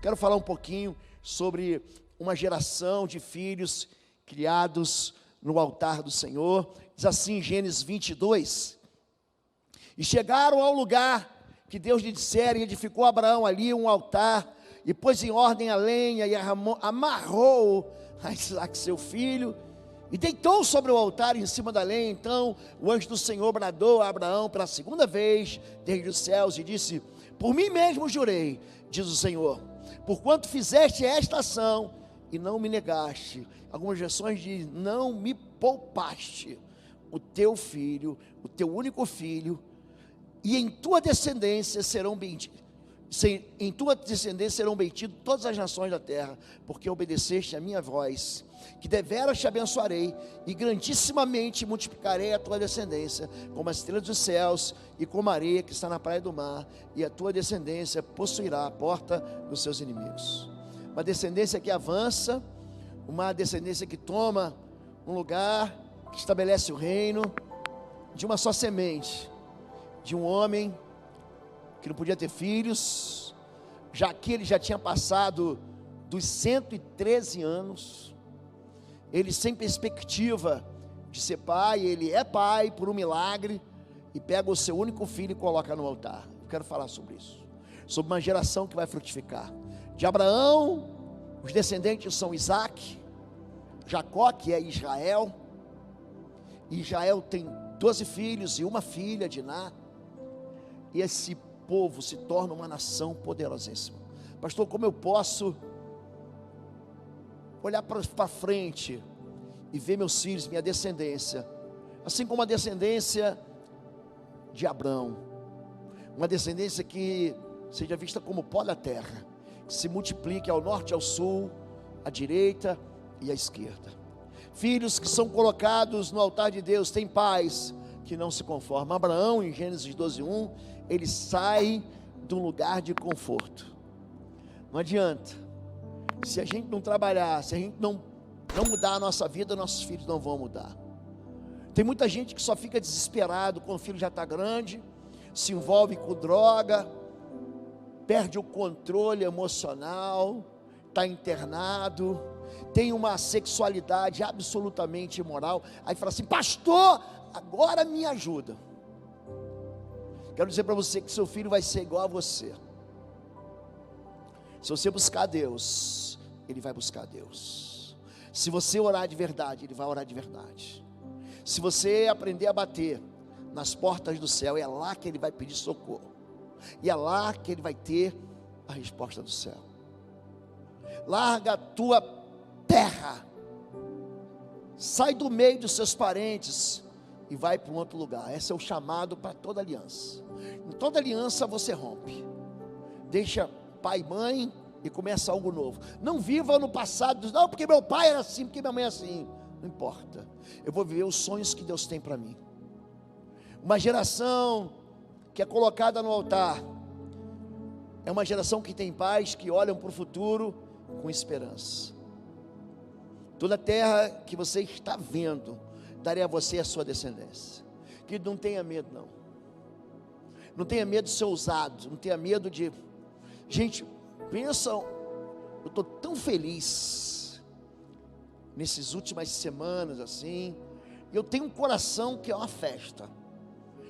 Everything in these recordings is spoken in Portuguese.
quero falar um pouquinho sobre uma geração de filhos criados no altar do Senhor. Diz assim em Gênesis 22, e chegaram ao lugar que Deus lhe dissera, e edificou Abraão ali um altar, e pôs em ordem a lenha, e amarrou a Isaque seu filho, e deitou sobre o altar em cima da lenha. Então o anjo do Senhor bradou a Abraão pela segunda vez desde os céus, e disse: por mim mesmo jurei, diz o Senhor, porquanto fizeste esta ação, e não me negaste. Algumas versões dizem: não me poupaste o teu filho, o teu único filho, e em tua descendência serão benditos. Em tua descendência serão benditas todas as nações da terra, porque obedeceste a minha voz, que deveras te abençoarei, e grandissimamente multiplicarei a tua descendência, como as estrelas dos céus, e como a areia que está na praia do mar, e a tua descendência possuirá a porta dos seus inimigos. Uma descendência que avança, uma descendência que toma um lugar, que estabelece o reino, de uma só semente, de um homem que não podia ter filhos, já que ele já tinha passado dos 113 anos, ele sem perspectiva de ser pai, ele é pai por um milagre, e pega o seu único filho e coloca no altar. Eu quero falar sobre isso, sobre uma geração que vai frutificar. De Abraão, os descendentes são Isaque, Jacó, que é Israel, e Israel tem 12 filhos e uma filha, Diná, e esse povo se torna uma nação poderosíssima. Pastor, como eu posso olhar para frente e ver meus filhos, minha descendência, assim como a descendência de Abraão, uma descendência que seja vista como pó da terra, que se multiplique ao norte, ao sul, à direita e à esquerda. Filhos que são colocados no altar de Deus, têm pais que não se conformam. Abraão, em Gênesis 12:1, ele sai de um lugar de conforto. Não adianta, se a gente não trabalhar, se a gente não mudar a nossa vida, nossos filhos não vão mudar. Tem muita gente que só fica desesperado quando o filho já está grande, se envolve com droga, perde o controle emocional, está internado, tem uma sexualidade absolutamente imoral, aí fala assim: pastor, agora me ajuda. Quero dizer para você que seu filho vai ser igual a você. Se você buscar Deus, ele vai buscar Deus. Se você orar de verdade, ele vai orar de verdade. Se você aprender a bater nas portas do céu, é lá que ele vai pedir socorro, e é lá que ele vai ter a resposta do céu. Larga a tua terra, sai do meio dos seus parentes e vai para um outro lugar. Esse é o chamado para toda aliança. Em toda aliança você rompe, deixa pai e mãe e começa algo novo. Não viva no passado, não, porque meu pai era assim, porque minha mãe é assim. Não importa, eu vou viver os sonhos que Deus tem para mim. Uma geração que é colocada no altar é uma geração que tem pais que olham para o futuro com esperança. Toda a terra que você está vendo, darei a você e a sua descendência. Que não tenha medo, não. Não tenha medo de ser ousado, não tenha medo de... Gente, pensa, eu estou tão feliz nessas últimas semanas assim, e eu tenho um coração que é uma festa.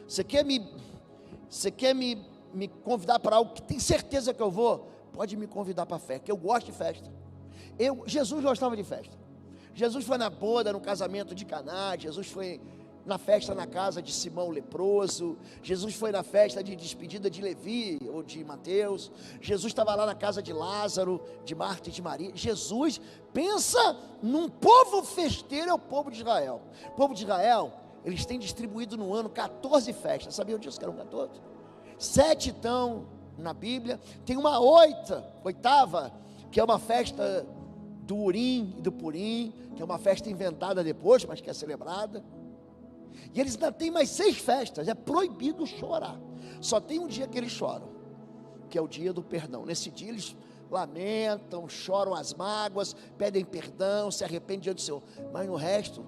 Você quer me convidar para algo que tem certeza que eu vou? Pode me convidar para a festa, que eu gosto de festa. Jesus gostava de festa. Jesus foi na boda, no casamento de Caná. Jesus foi na festa na casa de Simão leproso. Jesus foi na festa de despedida de Levi ou de Mateus. Jesus estava lá na casa de Lázaro, de Marta e de Maria. Jesus, pensa num povo festeiro, é o povo de Israel. O povo de Israel, eles têm distribuído no ano 14 festas. Sabiam disso que eram 14? 7 estão na Bíblia. Tem uma oitava, que é uma festa do Urim e do Purim, que é uma festa inventada depois, mas que é celebrada. E eles ainda têm mais 6 festas. É proibido chorar. Só tem um dia que eles choram, que é o dia do perdão. Nesse dia eles lamentam, choram as mágoas, pedem perdão, se arrependem diante do Senhor. Mas no resto,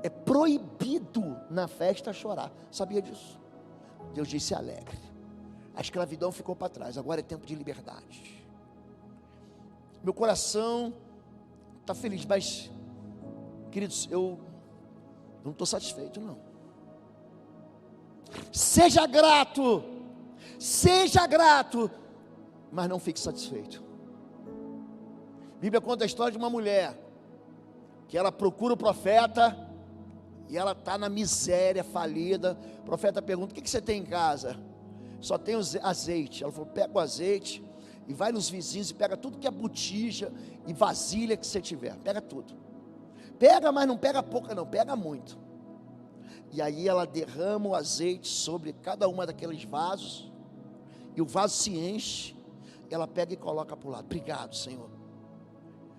é proibido na festa chorar. Sabia disso? Deus disse: alegre. A escravidão ficou para trás, agora é tempo de liberdade. Meu coração está feliz, mas, queridos, eu não estou satisfeito, não. Seja grato, mas não fique satisfeito. A Bíblia conta a história de uma mulher, que ela procura o profeta, e ela está na miséria, falida. O profeta pergunta: o que você tem em casa? Só tenho azeite. Ela falou: pega o azeite e vai nos vizinhos e pega tudo que é botija e vasilha que você tiver, pega tudo. Pega, mas não pega pouca não, pega muito. E aí ela derrama o azeite sobre cada uma daqueles vasos, e o vaso se enche. Ela pega e coloca para o lado. Obrigado, Senhor.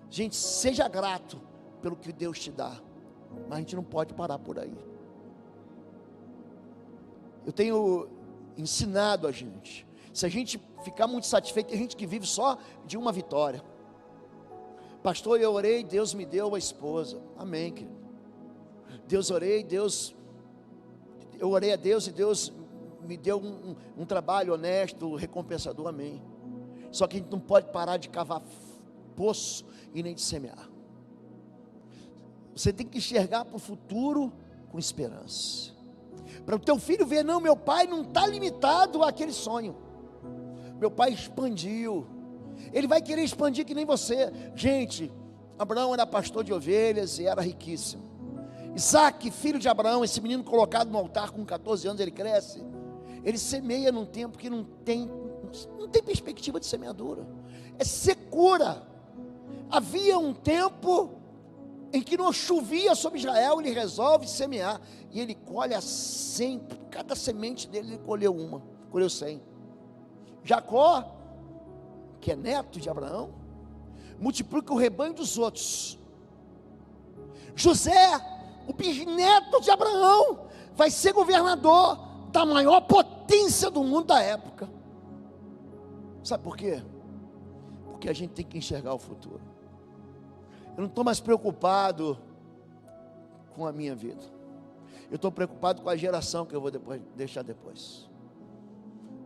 Gente, seja grato pelo que Deus te dá, mas a gente não pode parar por aí. Eu tenho ensinado a gente, se a gente ficar muito satisfeito, tem gente que vive só de uma vitória. Pastor, eu orei, Deus me deu a esposa. Amém, querido. Eu orei a Deus e Deus me deu um trabalho honesto, recompensador. Amém. Só que a gente não pode parar de cavar poço e nem de semear. Você tem que enxergar para o futuro com esperança, para o teu filho ver: não, meu pai não está limitado àquele sonho, meu pai expandiu, ele vai querer expandir que nem você. Gente, Abraão era pastor de ovelhas e era riquíssimo. Isaac, filho de Abraão, esse menino colocado no altar com 14 anos, ele cresce, ele semeia num tempo que não tem perspectiva de semeadura, é secura. Havia um tempo em que não chovia sobre Israel, ele resolve semear, e ele colhe a 100, cada semente dele ele colheu 100. Jacó, que é neto de Abraão, multiplica o rebanho dos outros. José, o bisneto de Abraão, vai ser governador da maior potência do mundo da época. Sabe por quê? Porque a gente tem que enxergar o futuro. Eu não estou mais preocupado com a minha vida, eu estou preocupado com a geração que eu vou deixar depois.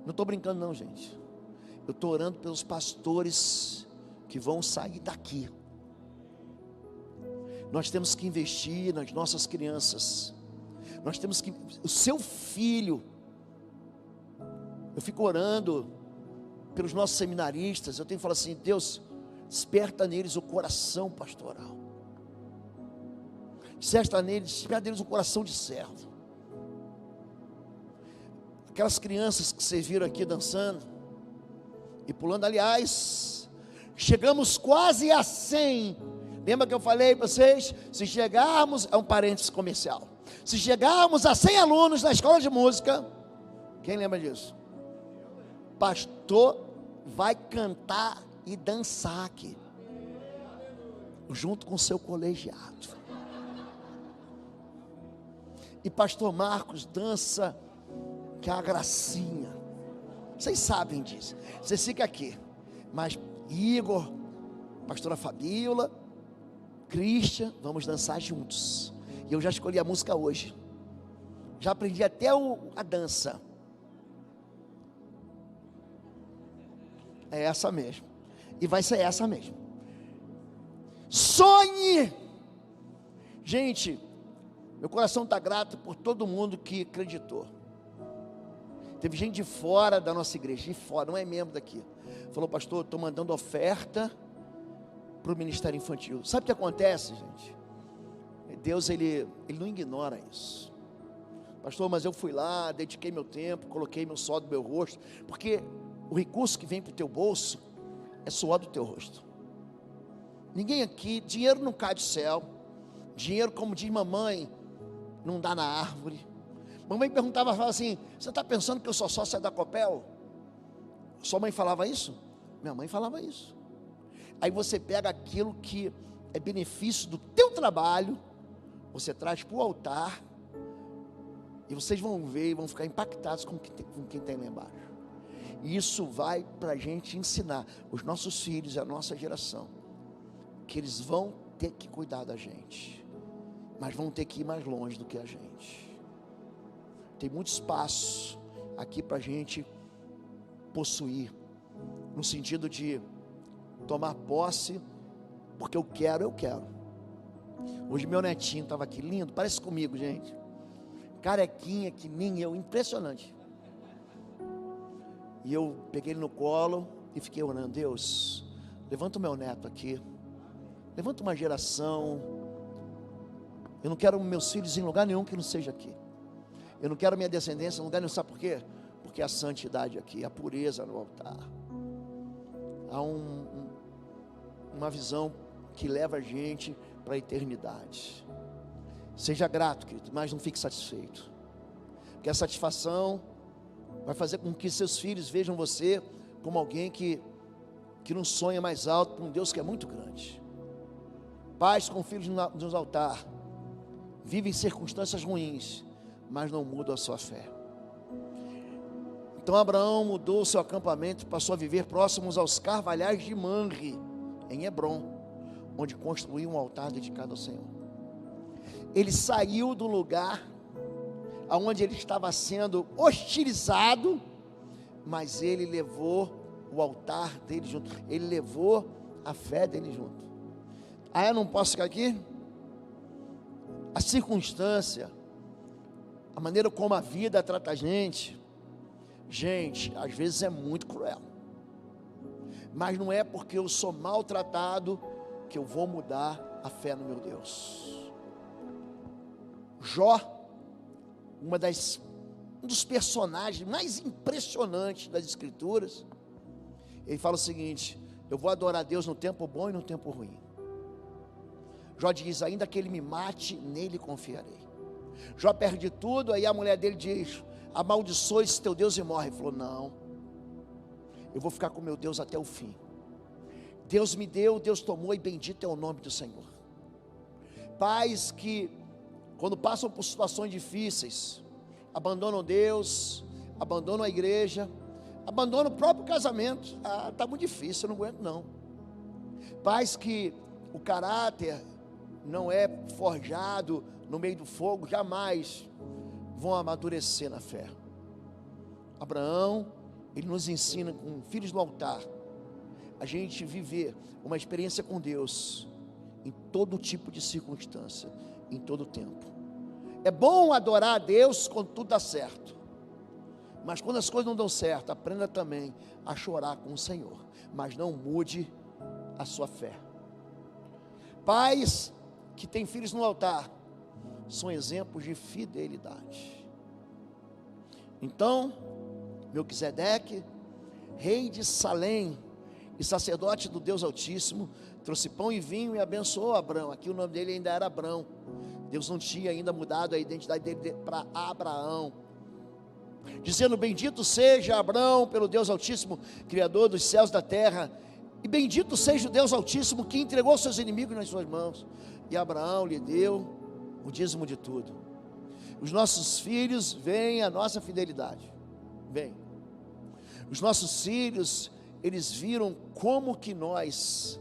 Não estou brincando não, gente. Eu estou orando pelos pastores que vão sair daqui. Nós temos que investir nas nossas crianças. O seu filho, eu fico orando pelos nossos seminaristas. Eu tenho que falar assim: Deus, desperta neles o coração pastoral, desperta neles o coração de servo. Aquelas crianças que vocês viram aqui dançando e pulando, aliás, chegamos quase a 100. Lembra que eu falei para vocês? Se chegarmos, é um parênteses comercial, se chegarmos a 100 alunos na escola de música, quem lembra disso? Pastor vai cantar e dançar aqui, junto com o seu colegiado. E pastor Marcos dança, que é uma gracinha. Vocês sabem disso. Você fica aqui, mas Igor, pastora Fabíola, Christian, vamos dançar juntos. E eu já escolhi a música hoje, já aprendi até a dança. É essa mesmo, e vai ser essa mesmo. Sonhe. Gente, meu coração está grato por todo mundo que acreditou. Teve gente de fora da nossa igreja, de fora, não é membro daqui, falou: pastor, estou mandando oferta para o ministério infantil. Sabe o que acontece, gente? Deus, ele não ignora isso. Pastor, mas eu fui lá, dediquei meu tempo, coloquei meu suor do meu rosto, porque o recurso que vem para o teu bolso é suor do teu rosto. Ninguém aqui, dinheiro não cai do céu. Dinheiro, como diz mamãe, não dá na árvore. Mamãe perguntava, falava assim: você está pensando que eu sou sócia da Copel? Sua mãe falava isso? Minha mãe falava isso. Aí você pega aquilo que é benefício do teu trabalho, você traz para o altar, e vocês vão ver e vão ficar impactados com quem tem lá embaixo. E isso vai para a gente ensinar os nossos filhos e a nossa geração, que eles vão ter que cuidar da gente, mas vão ter que ir mais longe do que a gente. Tem muito espaço aqui para a gente possuir, no sentido de tomar posse, porque eu quero. Hoje meu netinho estava aqui, lindo, parece comigo, gente, carequinha que nem eu, impressionante. E eu peguei ele no colo e fiquei orando: Deus, levanta o meu neto aqui, levanta uma geração. Eu não quero meus filhos em lugar nenhum que não seja aqui. Eu não quero minha descendência em lugar nenhum. Sabe por quê? Porque a santidade aqui, a pureza no altar. Há uma visão que leva a gente para a eternidade. Seja grato, querido, mas não fique satisfeito, porque a satisfação vai fazer com que seus filhos vejam você como alguém que não sonha mais alto, para um Deus que é muito grande. Pais com filhos no altar vivem circunstâncias ruins, mas não mudam a sua fé. Então Abraão mudou o seu acampamento e passou a viver próximos aos carvalhais de Mamre, em Hebrom, onde construiu um altar dedicado ao Senhor. Ele saiu do lugar onde ele estava sendo hostilizado, mas ele levou o altar dele junto, ele levou a fé dele junto. Eu não posso ficar aqui? A circunstância, a maneira como a vida trata a gente, às vezes é muito cruel, mas não é porque eu sou maltratado que eu vou mudar a fé no meu Deus. Jó, um dos personagens mais impressionantes das Escrituras, ele fala o seguinte: eu vou adorar a Deus no tempo bom e no tempo ruim. Jó diz: ainda que ele me mate, nele confiarei. Jó perde tudo, aí a mulher dele diz: amaldiçoe esse teu Deus e morre. Ele falou: não, eu vou ficar com meu Deus até o fim. Deus me deu, Deus tomou, e bendito é o nome do Senhor. Pais que, quando passam por situações difíceis, abandonam Deus, abandonam a igreja, abandonam o próprio casamento. Está muito difícil, eu não aguento não. Pais que o caráter não é forjado no meio do fogo, jamais vão amadurecer na fé. Abraão, ele nos ensina, com filhos no altar, a gente viver uma experiência com Deus em todo tipo de circunstância, em todo tempo. É bom adorar a Deus quando tudo dá certo, mas quando as coisas não dão certo, aprenda também a chorar com o Senhor, mas não mude a sua fé. Pais que têm filhos no altar são exemplos de fidelidade. Então, Melquisedeque, rei de Salém e sacerdote do Deus Altíssimo, trouxe pão e vinho e abençoou Abrão. Aqui o nome dele ainda era Abrão. Deus não tinha ainda mudado a identidade dele para Abraão, dizendo: bendito seja Abrão pelo Deus Altíssimo, Criador dos céus e da terra, e bendito seja o Deus Altíssimo que entregou seus inimigos nas suas mãos. E Abraão lhe deu o dízimo de tudo. Os nossos filhos veem a nossa fidelidade, vem. Os nossos filhos, eles viram como que nós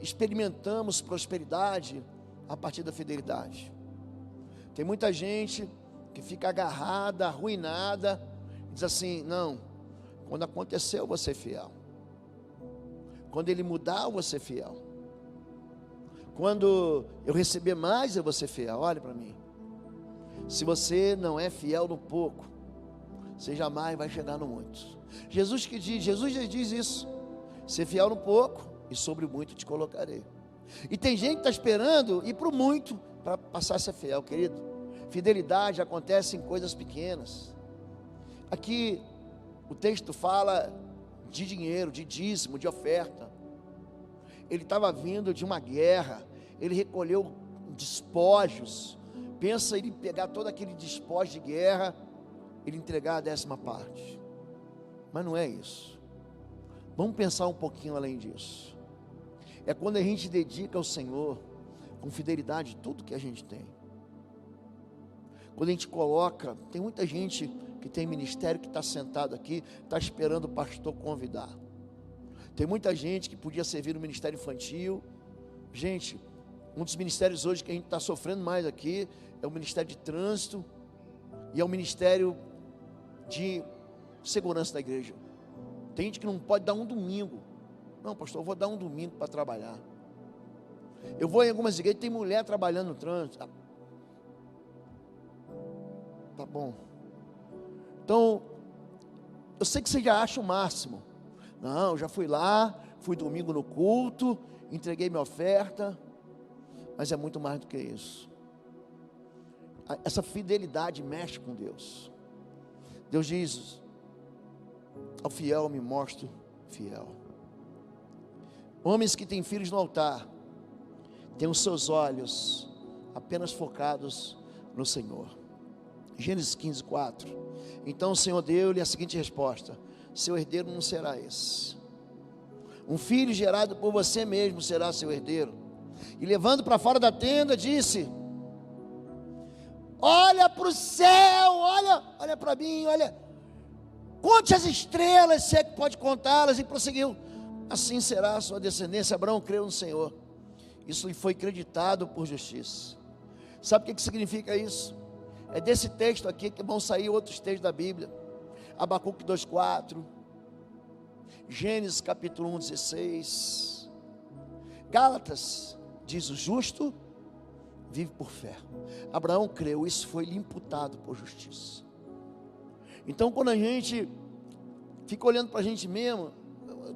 experimentamos prosperidade a partir da fidelidade. Tem muita gente que fica agarrada, arruinada, diz assim: não, quando aconteceu eu vou ser fiel, quando ele mudar eu vou ser fiel, quando eu receber mais eu vou ser fiel. Olha para mim, se você não é fiel no pouco, você jamais vai chegar no muito. Jesus já diz isso: ser fiel no pouco e sobre o muito te colocarei. E tem gente que está esperando ir para o muito para passar a ser fiel, querido. Fidelidade acontece em coisas pequenas. Aqui o texto fala de dinheiro, de dízimo, de oferta. Ele estava vindo de uma guerra, ele recolheu despojos. Pensa ele pegar todo aquele despojo de guerra, ele entregar a 10ª parte. Mas não é isso. Vamos pensar um pouquinho além disso. É quando a gente dedica ao Senhor com fidelidade tudo que a gente tem. Quando a gente coloca, tem muita gente que tem ministério que está sentado aqui, está esperando o pastor convidar. Tem muita gente que podia servir no ministério infantil. Gente, um dos ministérios hoje que a gente está sofrendo mais aqui é o ministério de trânsito e é o ministério de segurança da igreja. Tem gente que não pode dar um domingo Não, pastor, eu vou dar um domingo para trabalhar. Eu vou em algumas igrejas, tem mulher trabalhando no trânsito. Tá bom. Então, eu sei que você já acha o máximo. Não, eu já fui lá, fui domingo no culto, entreguei minha oferta. Mas é muito mais do que isso. Essa fidelidade mexe com Deus. Deus diz: ao fiel me mostro fiel. Homens que têm filhos no altar têm os seus olhos apenas focados no Senhor. Gênesis 15, 4. Então o Senhor deu-lhe a seguinte resposta: seu herdeiro não será esse. Um filho gerado por você mesmo será seu herdeiro. E levando para fora da tenda, disse: olha para o céu, olha para mim, olha, conte as estrelas, se é que pode contá-las. E prosseguiu: assim será a sua descendência. Abraão creu no Senhor, isso lhe foi creditado por justiça. Sabe o que significa isso? É desse texto aqui que vão sair outros textos da Bíblia. Abacuque 2,4, Gênesis capítulo 1, 16, Gálatas diz: o justo vive por fé. Abraão creu, isso foi lhe imputado por justiça. Então, quando a gente fica olhando para a gente mesmo, eu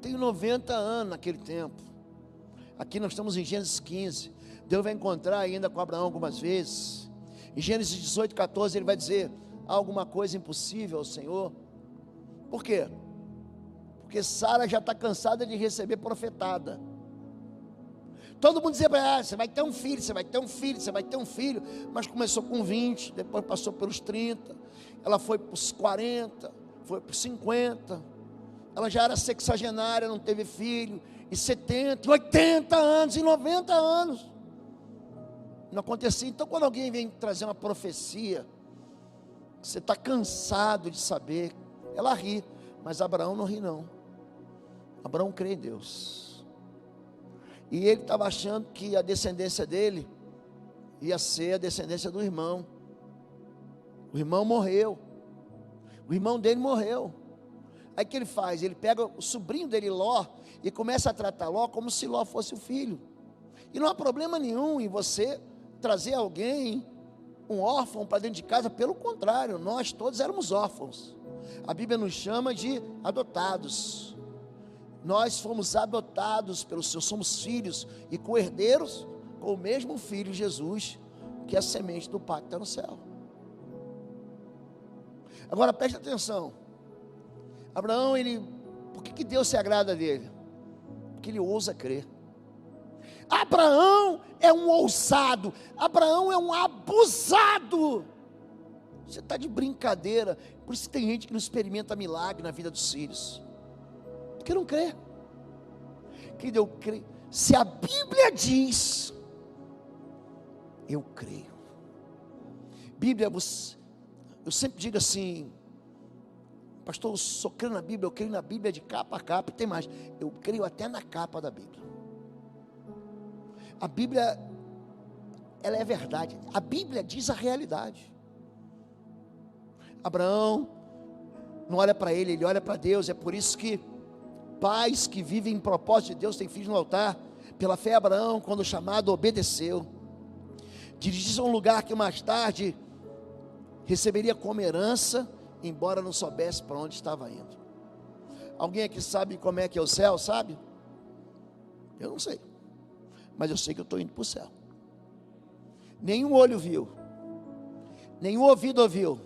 tenho 90 anos naquele tempo. Aqui nós estamos em Gênesis 15. Deus vai encontrar ainda com Abraão algumas vezes. Em Gênesis 18, 14, ele vai dizer: há alguma coisa impossível ao Senhor? Por quê? Porque Sara já está cansada de receber profetada. Todo mundo dizia para ela: você vai ter um filho, você vai ter um filho, você vai ter um filho. Mas começou com 20, depois passou pelos 30, ela foi para os 40, foi para os 50, ela já era sexagenária, não teve filho, e 70, 80 anos, e 90 anos, não acontecia. Então, quando alguém vem trazer uma profecia, você está cansado de saber, ela ri, mas Abraão não ri não. Abraão crê em Deus, e ele estava achando que a descendência dele ia ser a descendência do irmão. O irmão morreu, o irmão dele morreu. Aí o que ele faz? Ele pega o sobrinho dele, Ló, e começa a tratar Ló como se Ló fosse o filho. E não há problema nenhum em você trazer alguém, um órfão, para dentro de casa. Pelo contrário, nós todos éramos órfãos. A Bíblia nos chama de adotados. Nós fomos adotados pelo Senhor, somos filhos e co-herdeiros com o mesmo Filho Jesus, que é a semente do pacto está no céu. Agora preste atenção. Abraão, por que Deus se agrada dele? Porque ele ousa crer. Abraão é um ousado, Abraão é um abusado. Você está de brincadeira. Por isso que tem gente que não experimenta milagre na vida dos filhos, porque não crê. Querido, eu creio. Se a Bíblia diz, eu creio. Bíblia, eu sempre digo assim: pastor, eu só creio na Bíblia, eu creio na Bíblia de capa a capa. E tem mais, eu creio até na capa da Bíblia. A Bíblia, ela é verdade. A Bíblia diz a realidade. Abraão não olha para ele, ele olha para Deus. É por isso que pais que vivem em propósito de Deus têm filhos no altar. Pela fé, Abraão, quando chamado, obedeceu. Dirigiu-se a um lugar que mais tarde receberia como herança, embora não soubesse para onde estava indo. Alguém aqui sabe como é que é o céu, sabe? Eu não sei, mas eu sei que eu estou indo para o céu. Nenhum olho viu, nenhum ouvido ouviu,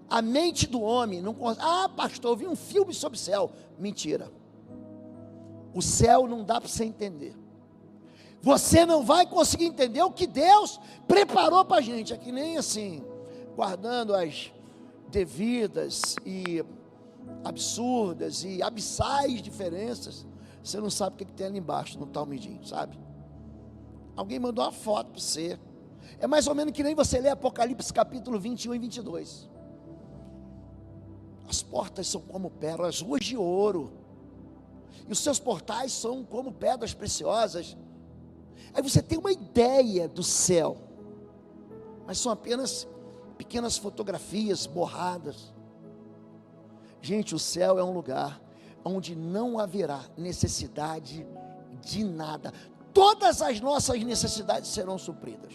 a mente do homem não consegue. Ah, pastor, eu vi um filme sobre o céu. Mentira. O céu não dá para você entender. Você não vai conseguir entender o que Deus preparou para a gente. É que nem assim, guardando as devidas e absurdas e abissais diferenças, você não sabe o que tem ali embaixo no Talmudinho, sabe? Alguém mandou uma foto para você. É mais ou menos que nem você lê Apocalipse capítulo 21 e 22. As portas são como pérolas, as ruas de ouro, e os seus portais são como pedras preciosas. Aí você tem uma ideia do céu, mas são apenas pequenas fotografias borradas. Gente, o céu é um lugar. onde não haverá necessidade de nada. Todas as nossas necessidades serão supridas.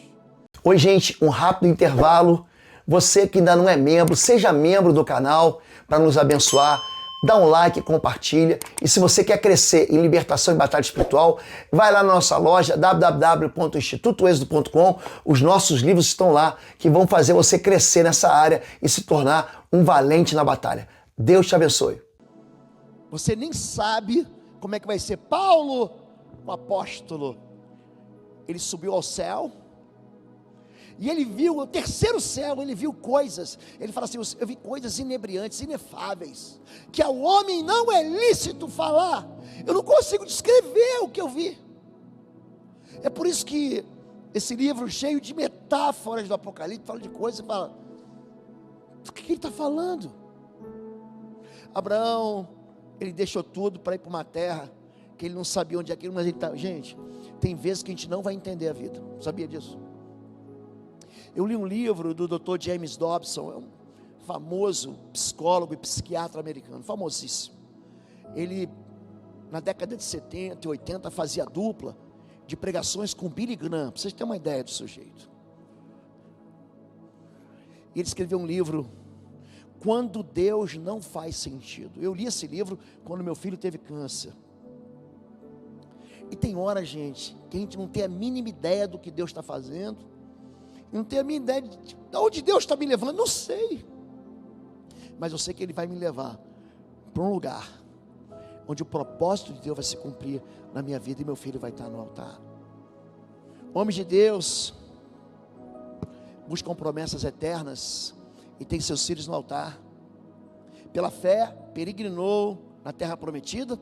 Oi, gente, um rápido intervalo. Você que ainda não é membro, seja membro do canal para nos abençoar. Dá um like, compartilha. E se você quer crescer em libertação e batalha espiritual, vai lá na nossa loja www.institutoexodo.com. Os nossos livros estão lá que vão fazer você crescer nessa área e se tornar um valente na batalha. Deus te abençoe. Você nem sabe como é que vai ser. Paulo, o apóstolo, ele subiu ao céu. E ele viu, o terceiro céu, ele viu coisas. Ele fala assim: eu vi coisas inebriantes, inefáveis, que ao homem não é lícito falar. Eu não consigo descrever o que eu vi. É por isso que esse livro cheio de metáforas do Apocalipse fala de coisas e fala: o que ele está falando? Abraão, ele deixou tudo para ir para uma terra que ele não sabia onde é aquilo, mas ele está. Gente, tem vezes que a gente não vai entender a vida. Sabia disso? Eu li um livro do Dr. James Dobson, é um famoso psicólogo e psiquiatra americano, famosíssimo. Ele, na década de 70 e 80, fazia dupla de pregações com Billy Graham, para vocês terem uma ideia do sujeito. E ele escreveu um livro, Quando Deus Não Faz Sentido. Eu li esse livro quando meu filho teve câncer. E tem horas, gente, que a gente não tem a mínima ideia do que Deus está fazendo. Não tenho a minha ideia de onde Deus está me levando, não sei. Mas eu sei que Ele vai me levar para um lugar onde o propósito de Deus vai se cumprir na minha vida e meu filho vai estar no altar. Homens de Deus buscam promessas eternas e têm seus filhos no altar. Pela fé, peregrinou na terra prometida,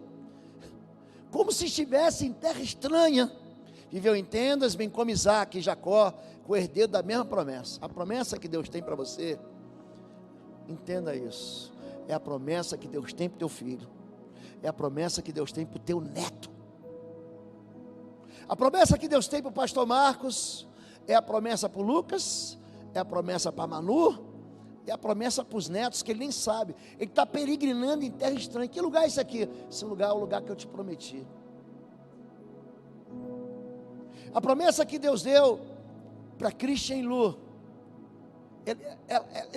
como se estivesse em terra estranha. Viveu em tendas, bem como Isaac e Jacó, o herdeiro da mesma promessa. A promessa que Deus tem para você, entenda isso, é a promessa que Deus tem para o teu filho, é a promessa que Deus tem para o teu neto. A promessa que Deus tem para o pastor Marcos, é a promessa para o Lucas, é a promessa para a Manu, é a promessa para os netos, que ele nem sabe. Ele está peregrinando em terra estranha. Que lugar é esse aqui? Esse lugar é o lugar que eu te prometi. A promessa que Deus deu para Christian e Lu, ele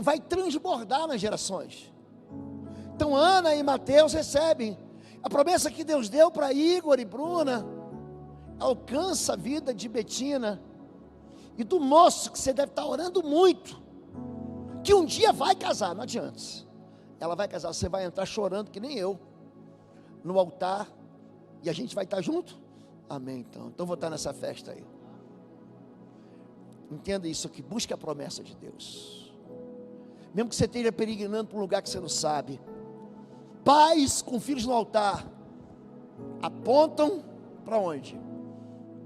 vai transbordar nas gerações. Então Ana e Mateus recebem. A promessa que Deus deu para Igor e Bruna, alcança a vida de Betina e do moço que você deve estar orando muito, que um dia vai casar. Não adianta, ela vai casar, você vai entrar chorando que nem eu, no altar, e a gente vai estar junto. Amém, então vou estar nessa festa aí. Entenda isso aqui, busque a promessa de Deus. Mesmo que você esteja peregrinando para um lugar que você não sabe. Pais com filhos no altar apontam para onde?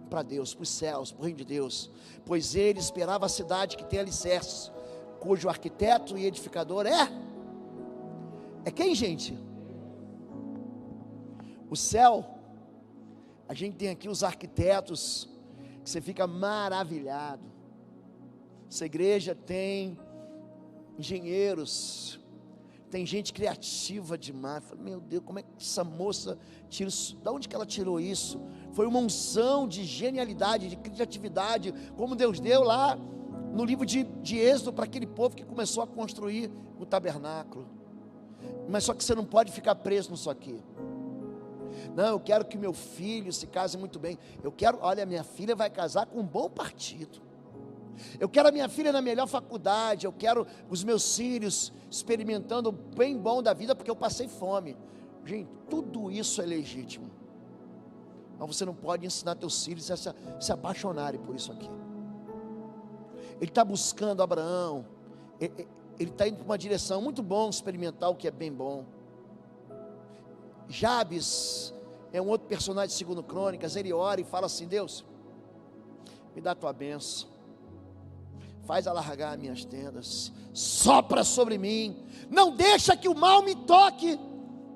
Para Deus, para os céus, para o reino de Deus. Pois ele esperava a cidade que tem alicerces, cujo arquiteto e edificador é quem, gente? O céu. A gente tem aqui os arquitetos, que você fica maravilhado. Essa igreja tem engenheiros, tem gente criativa demais. Meu Deus, como é que essa moça tira isso? De onde que ela tirou isso? Foi uma unção de genialidade, de criatividade, como Deus deu lá no livro de Êxodo para aquele povo que começou a construir o tabernáculo. Mas só que você não pode ficar preso nisso aqui. Não, eu quero que meu filho se case muito bem. Eu quero, olha, minha filha vai casar com um bom partido. Eu quero a minha filha na melhor faculdade. Eu quero os meus filhos experimentando o bem bom da vida, porque eu passei fome. Gente, tudo isso é legítimo. Mas você não pode ensinar teus filhos a se apaixonarem por isso aqui. Ele está buscando Abraão. Ele está indo para uma direção muito bom, experimentar o que é bem bom. Jabes é um outro personagem de 2 Crônicas. Ele ora e fala assim: Deus, me dá a tua bênção, faz alargar minhas tendas, sopra sobre mim, não deixa que o mal me toque.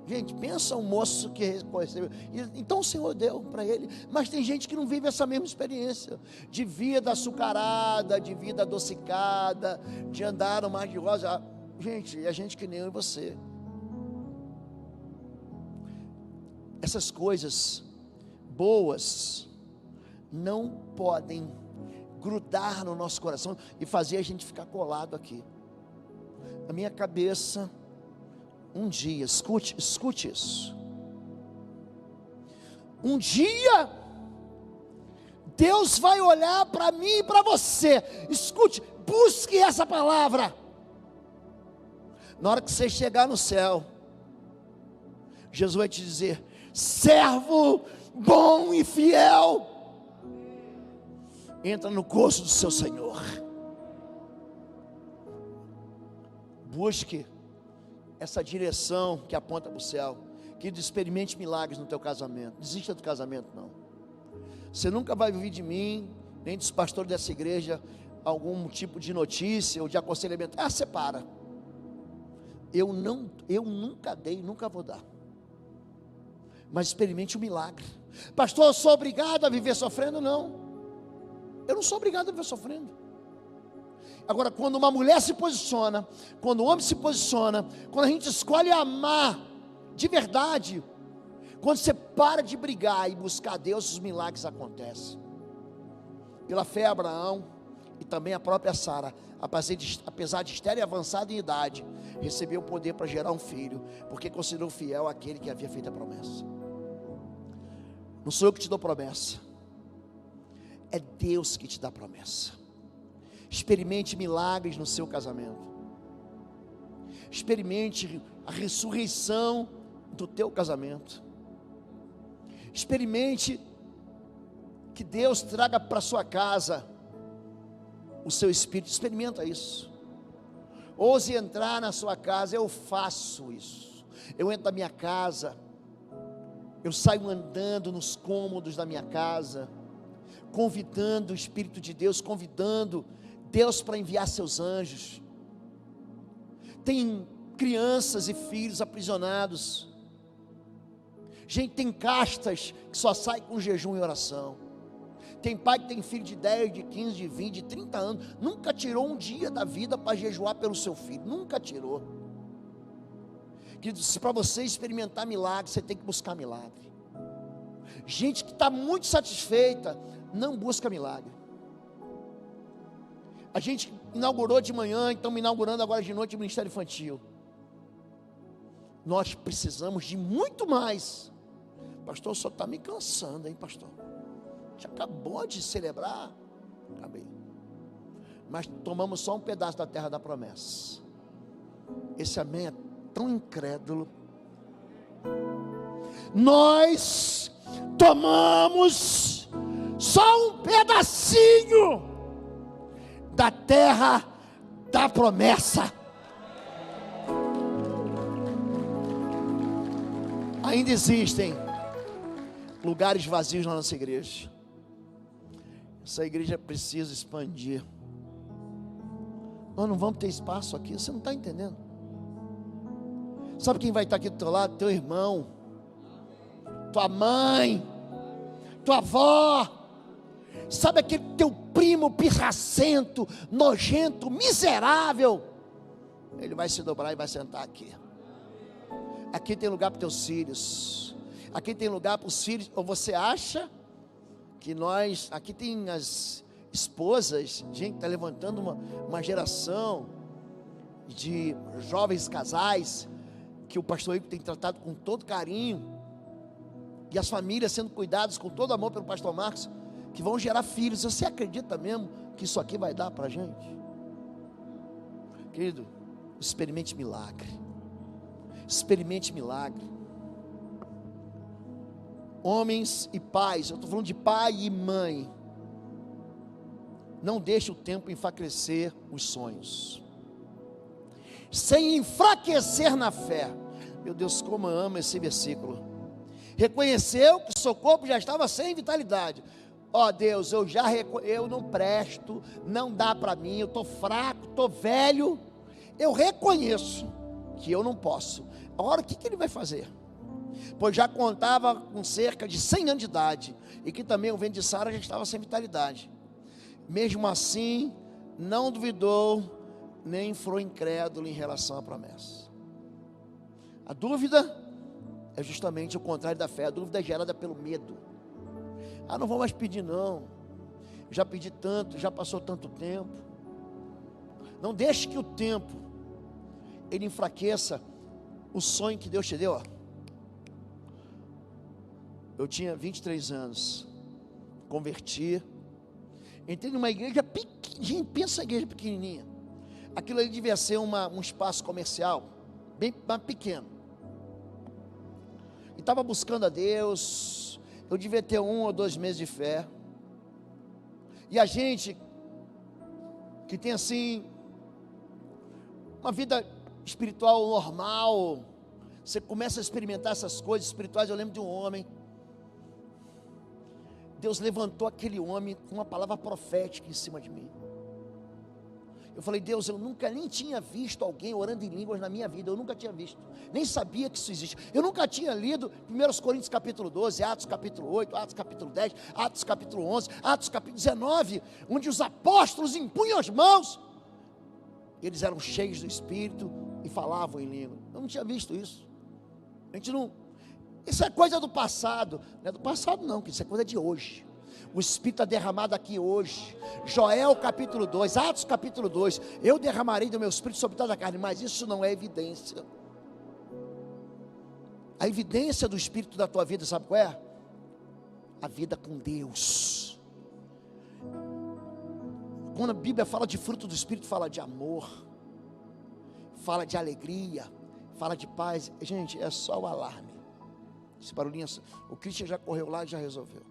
Gente, pensa um moço que recebeu. Então o Senhor deu para ele, mas tem gente que não vive essa mesma experiência, de vida açucarada, de vida adocicada, de andar no mar de rosa. Gente, é gente que nem eu e você. essas coisas boas não podem grudar no nosso coração e fazer a gente ficar colado aqui. A minha cabeça, um dia, escute isso. Um dia, Deus vai olhar para mim e para você. Escute, busque essa palavra. Na hora que você chegar no céu, Jesus vai te dizer: servo bom e fiel, entra no gozo do seu Senhor. Busque essa direção que aponta para o céu. Que experimente milagres no teu casamento. Desista do casamento, não. Você nunca vai ouvir de mim, nem dos pastores dessa igreja, algum tipo de notícia ou de aconselhamento. Separa. Eu nunca dei, nunca vou dar. Mas experimente o milagre. Pastor, eu sou obrigado a viver sofrendo? Não. Eu não sou obrigado a viver sofrendo. Agora, quando uma mulher se posiciona, quando o homem se posiciona, quando a gente escolhe amar de verdade, quando você para de brigar e buscar Deus, os milagres acontecem. Pela fé, Abraão e também a própria Sara, apesar de estar avançada em idade, recebeu o poder para gerar um filho, porque considerou fiel aquele que havia feito a promessa. Não sou eu que te dou promessa, é Deus que te dá promessa. Experimente milagres no seu casamento. Experimente a ressurreição do teu casamento. Experimente que Deus traga para sua casa o seu espírito. Experimenta isso. Ouse entrar na sua casa. Eu faço isso. Eu entro na minha casa, eu saio andando nos cômodos da minha casa, convidando o Espírito de Deus, convidando Deus para enviar seus anjos. Tem crianças e filhos aprisionados. Gente, tem castas que só sai com jejum e oração. Tem pai que tem filho de 10, de 15, de 20, de 30 anos, nunca tirou um dia da vida para jejuar pelo seu filho, nunca tirou. Queridos, para você experimentar milagre, você tem que buscar milagre. Gente que está muito satisfeita, não busca milagre. A gente inaugurou de manhã, estamos inaugurando agora de noite o Ministério Infantil. Nós precisamos de muito mais. Pastor, só está me cansando, hein, pastor? A gente acabou de celebrar. Acabei. Mas tomamos só um pedaço da terra da promessa. Esse amém é tão incrédulo. Nós tomamos só um pedacinho da terra da promessa. Ainda existem lugares vazios na nossa igreja. Essa igreja precisa expandir. Nós não vamos ter espaço aqui, você não está entendendo. Sabe quem vai estar aqui do teu lado? Teu irmão, tua mãe, tua avó. Sabe aquele teu primo pirracento, nojento, miserável? Ele vai se dobrar e vai sentar aqui. Aqui tem lugar para teus filhos. Aqui tem lugar para os filhos. Ou você acha que nós... Aqui tem as esposas. Gente, está levantando uma geração de jovens casais que o pastor Igor tem tratado com todo carinho. E as famílias sendo cuidadas com todo amor pelo pastor Marcos, que vão gerar filhos. Você acredita mesmo que isso aqui vai dar para a gente? Querido, experimente milagre. Experimente milagre. Homens e pais, eu estou falando de pai e mãe, não deixe o tempo enfraquecer os sonhos, sem enfraquecer na fé. Meu Deus, como eu amo esse versículo. Reconheceu que seu corpo já estava sem vitalidade. Ó Deus, eu não presto, não dá para mim, eu estou fraco, estou velho. Eu reconheço que eu não posso. Agora o que ele vai fazer? Pois já contava com cerca de 100 anos de idade, e que também o ventre de Sara já estava sem vitalidade. Mesmo assim, não duvidou, nem foi incrédulo em relação à promessa. A dúvida é justamente o contrário da fé. A dúvida é gerada pelo medo. Ah, não vou mais pedir não. Já pedi tanto, já passou tanto tempo. Não deixe que o tempo ele enfraqueça o sonho que Deus te deu. Eu tinha 23 anos, converti, entrei numa igreja pequenininha, pensa a igreja pequenininha. Aquilo ali devia ser um espaço comercial, bem pequeno. E estava buscando a Deus. Eu devia ter 1 ou 2 meses de fé. E a gente que tem assim uma vida espiritual normal, você começa a experimentar essas coisas espirituais. Eu lembro de um homem, Deus levantou aquele homem com uma palavra profética em cima de mim. Eu falei: Deus, eu nunca nem tinha visto alguém orando em línguas na minha vida. Eu nunca tinha visto, nem sabia que isso existe. Eu nunca tinha lido 1 Coríntios capítulo 12, Atos capítulo 8, Atos capítulo 10, Atos capítulo 11, Atos capítulo 19, onde os apóstolos impunham as mãos, eles eram cheios do Espírito e falavam em língua. Eu não tinha visto isso. A gente não, isso é coisa do passado. Não é do passado não, que isso é coisa de hoje. O Espírito é derramado aqui hoje. Joel capítulo 2, Atos capítulo 2, eu derramarei do meu Espírito sobre toda a carne. Mas isso não é evidência. A evidência do Espírito da tua vida, sabe qual é? A vida com Deus. Quando a Bíblia fala de fruto do Espírito, fala de amor, fala de alegria, fala de paz. Gente, é só o alarme. Esse barulhinho, o Christian já correu lá e já resolveu.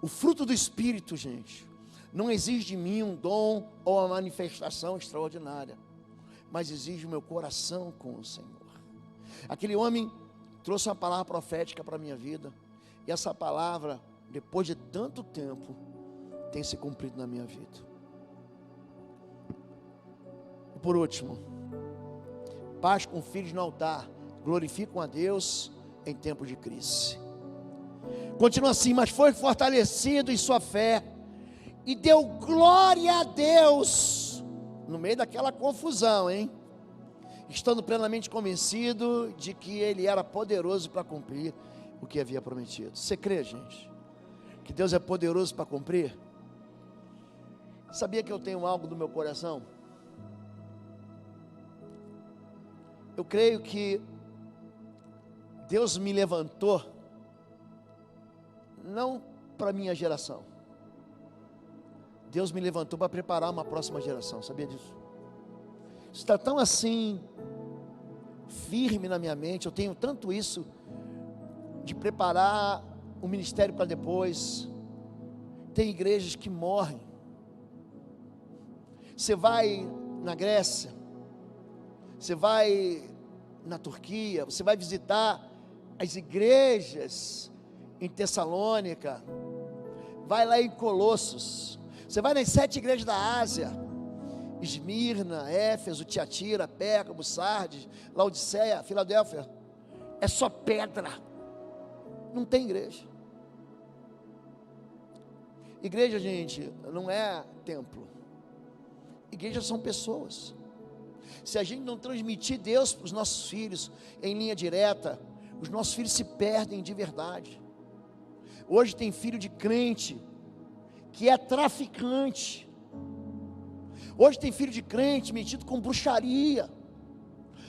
O fruto do Espírito, gente, não exige de mim um dom ou uma manifestação extraordinária, mas exige o meu coração com o Senhor. Aquele homem trouxe uma palavra profética para a minha vida, e essa palavra, depois de tanto tempo, tem se cumprido na minha vida. E por último, pais com filhos no altar glorificam a Deus em tempo de crise. Continua assim: mas foi fortalecido em sua fé e deu glória a Deus no meio daquela confusão, estando plenamente convencido de que Ele era poderoso para cumprir o que havia prometido. Você crê, gente, que Deus é poderoso para cumprir? Sabia que eu tenho algo no meu coração? Eu creio que Deus me levantou não para a minha geração. Deus me levantou para preparar uma próxima geração. Sabia disso? Está tão assim firme na minha mente. Eu tenho tanto isso de preparar o ministério para depois. Tem igrejas que morrem. Você vai na Grécia, você vai na Turquia, você vai visitar as igrejas em Tessalônica, vai lá em Colossos, você vai nas 7 igrejas da Ásia, Esmirna, Éfeso, Tiatira, Pérgamo, Sardes, Laodiceia, Filadélfia, é só pedra, não tem igreja. Igreja, gente, não é templo. Igrejas são pessoas. Se a gente não transmitir Deus para os nossos filhos em linha direta, os nossos filhos se perdem de verdade. Hoje tem filho de crente que é traficante. Hoje tem filho de crente metido com bruxaria.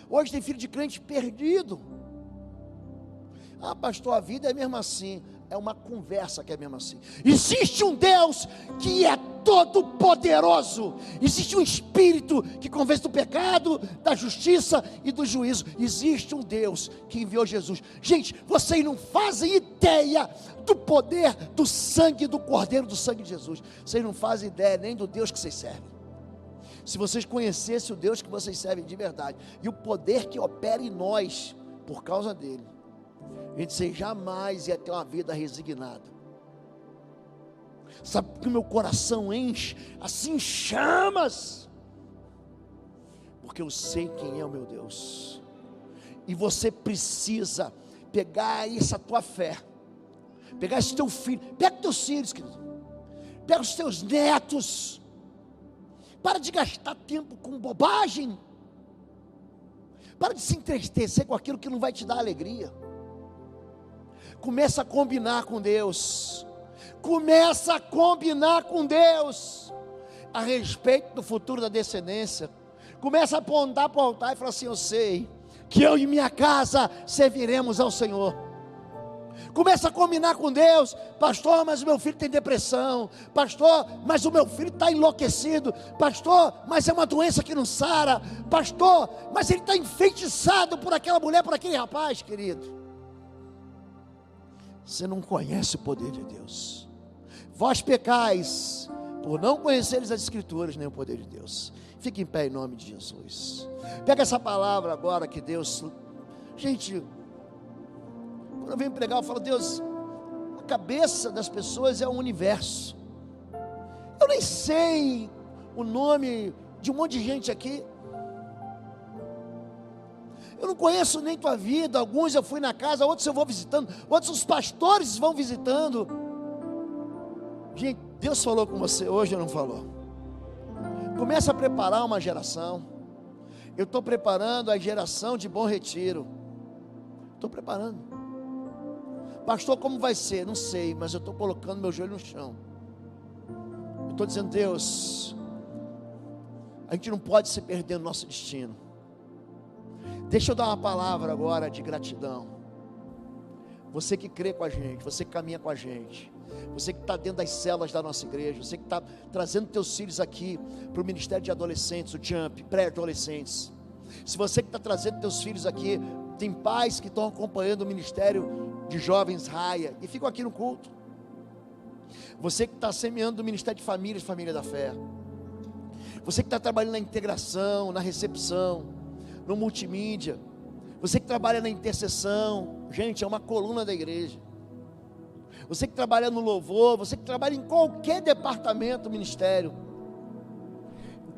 Hoje tem filho de crente perdido. Ah, pastor, a vida é mesmo assim. É uma conversa que é mesmo assim. Existe um Deus que é todo poderoso. Existe um Espírito que convence do pecado, da justiça e do juízo. Existe um Deus que enviou Jesus. Gente, vocês não fazem ideia do poder do sangue do Cordeiro, do sangue de Jesus. Vocês não fazem ideia nem do Deus que vocês servem. Se vocês conhecessem o Deus que vocês servem de verdade e o poder que opera em nós por causa dele, a gente jamais ia ter uma vida resignada. Sabe que o meu coração enche assim chamas? Porque eu sei quem é o meu Deus. E você precisa pegar essa tua fé, pegar esse teu filho, pega os teus filhos, querido, pega os teus netos. Para de gastar tempo com bobagem. Para de se entristecer com aquilo que não vai te dar alegria. Começa a combinar com Deus. Começa a combinar com Deus a respeito do futuro da descendência. Começa a apontar para o altar e falar assim: eu sei que eu e minha casa serviremos ao Senhor. Começa a combinar com Deus: pastor, mas o meu filho tem depressão. Pastor, mas o meu filho está enlouquecido. Pastor, mas é uma doença que não sara. Pastor, mas ele está enfeitiçado por aquela mulher, por aquele rapaz. Querido, você não conhece o poder de Deus. Vós pecais por não conheceres as Escrituras nem o poder de Deus. Fique em pé em nome de Jesus. Pega essa palavra agora que Deus... Gente, quando eu venho pregar, eu falo: Deus, a cabeça das pessoas é um universo. Eu nem sei o nome de um monte de gente aqui. Eu não conheço nem tua vida. Alguns eu fui na casa, outros eu vou visitando, outros os pastores vão visitando. Gente, Deus falou com você hoje ou não falou? Começa a preparar uma geração. Eu estou preparando a geração de Bom Retiro. Estou preparando. Pastor, como vai ser? Não sei, mas eu estou colocando meu joelho no chão. Eu estou dizendo: Deus, a gente não pode se perder no nosso destino. Deixa eu dar uma palavra agora de gratidão. Você que crê com a gente, você que caminha com a gente, você que está dentro das células da nossa igreja, você que está trazendo teus filhos aqui para o Ministério de Adolescentes, o Jump, pré-adolescentes. Se você que está trazendo teus filhos aqui, tem pais que estão acompanhando o Ministério de Jovens Raia e ficam aqui no culto. Você que está semeando o Ministério de Famílias, Família da Fé. Você que está trabalhando na integração, na recepção, no multimídia. Você que trabalha na intercessão. Gente, é uma coluna da igreja. Você que trabalha no louvor, você que trabalha em qualquer departamento do ministério.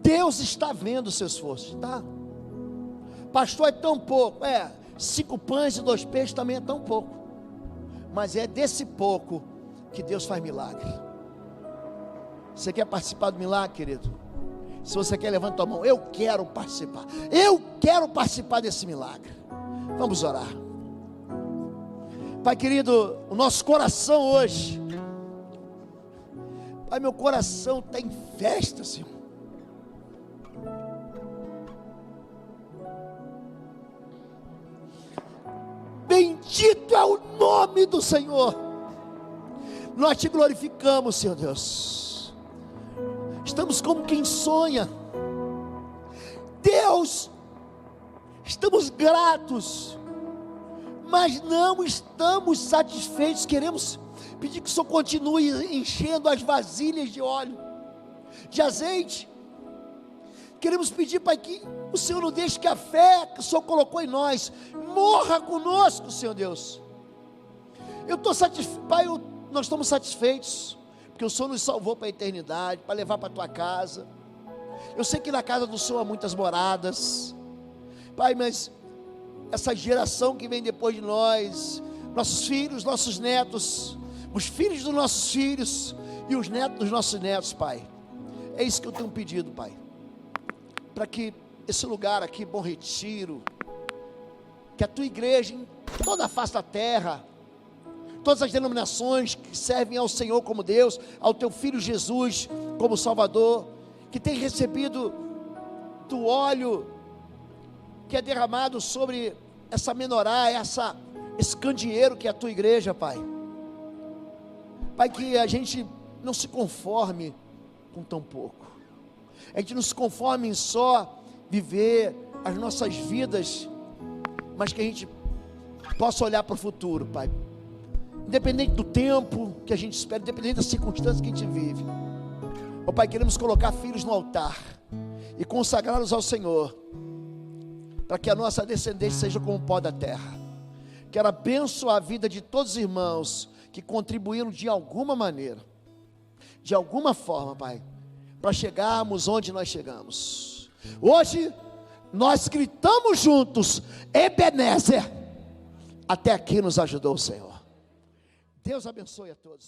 Deus está vendo o seu esforço, tá? Pastor, é tão pouco. 5 pães e 2 peixes também é tão pouco. Mas é desse pouco que Deus faz milagre. Você quer participar do milagre, querido? Se você quer, levanta a mão. Eu quero participar. Eu quero participar desse milagre. Vamos orar. Pai querido, o nosso coração hoje, Pai, meu coração está em festa, Senhor. Bendito é o nome do Senhor. Nós te glorificamos, Senhor Deus. Estamos como quem sonha. Deus, estamos gratos, mas não estamos satisfeitos. Queremos pedir que o Senhor continue enchendo as vasilhas de óleo, de azeite. Queremos pedir, Pai, que o Senhor não deixe que a fé que o Senhor colocou em nós morra conosco, Senhor Deus. Eu estou satisfeito, Pai, nós estamos satisfeitos, porque o Senhor nos salvou para a eternidade, para levar para a tua casa. Eu sei que na casa do Senhor há muitas moradas, Pai, mas essa geração que vem depois de nós, nossos filhos, nossos netos, os filhos dos nossos filhos e os netos dos nossos netos, Pai, é isso que eu tenho pedido, Pai, para que esse lugar aqui, Bom Retiro, que a tua igreja em toda a face da terra, todas as denominações que servem ao Senhor como Deus, ao teu Filho Jesus como Salvador, que tem recebido do óleo que é derramado sobre essa menorá, esse candeeiro que é a tua igreja, Pai. Pai, que a gente não se conforme com tão pouco, a gente não se conforme em só viver as nossas vidas, mas que a gente possa olhar para o futuro, Pai, independente do tempo que a gente espera, independente das circunstâncias que a gente vive. Ó Pai, queremos colocar filhos no altar e consagrá-los ao Senhor, para que a nossa descendência seja como o pó da terra. Quero abençoar a vida de todos os irmãos que contribuíram de alguma maneira, de alguma forma, Pai, para chegarmos onde nós chegamos. Hoje nós gritamos juntos: Ebenezer, até aqui nos ajudou o Senhor. Deus abençoe a todos.